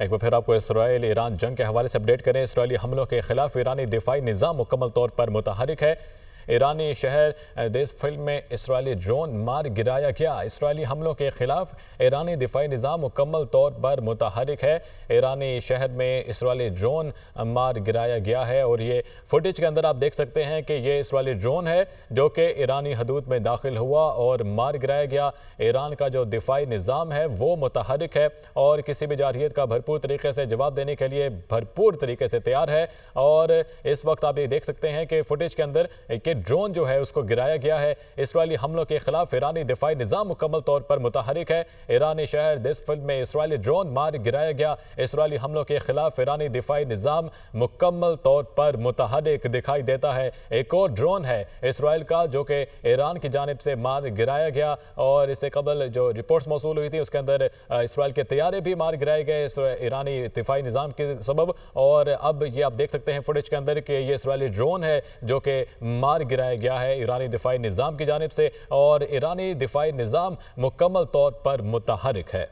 एक बार फिर आपको इसराइल ईरान जंग के हवाले से अपडेट करें। इसराइली हमलों के खिलाफ ईरानी दिफाई निज़ाम मुकम्मल तौर पर मुतहरिक है। ईरानी शहर देश फिल्म में इसराइली ड्रोन मार गिराया गया। इसराइली हमलों के खिलाफ ईरानी दिफाई निज़ाम मुकम्मल तौर पर मुतहरिक है। ईरानी शहर में इसराइली ड्रोन मार गिराया गया है और ये फुटेज के अंदर आप देख सकते हैं कि ये इसराइली ड्रोन है जो कि ईरानी हदूद में दाखिल हुआ और मार गिराया गया। ईरान का जो दिफाई निज़ाम है वो मुतहरिक है और किसी भी जारहियत का भरपूर तरीके से जवाब देने के लिए भरपूर तरीके से तैयार है। और इस वक्त आप ये देख सकते हैं कि फुटेज के अंदर कि ड्रोन जो है उसको गिराया गया है। इसराइली हमलों के खिलाफ ईरानी दिफाई निज़ाम मुकम्मल तौर पर मुतहरिक है। ईरानी शहर दिस फिल्म में इसराइली ड्रोन मार गिराया गया। इसराइली हमलों के खिलाफ ईरानी दिफाई निज़ाम मुकम्मल तौर पर मुतहरिक दिखाई देता है। एक और ड्रोन है इसराइल का जो कि ईरान की जानिब से मार गिराया गया और इससे कबल जो रिपोर्ट्स मौसूल हुई थी उसके अंदर इसराइल के तैयारे भी मार गिराए गए ईरानी दिफाई निज़ाम के सबब। और अब ये आप देख सकते हैं फुटेज के अंदर कि ये इसराइली ड्रोन है जो कि मार गिराया गया है ईरानी दिफाई निज़ाम की जानिब से और ईरानी दिफाई निज़ाम मुकम्मल तौर पर मुतहरिक है।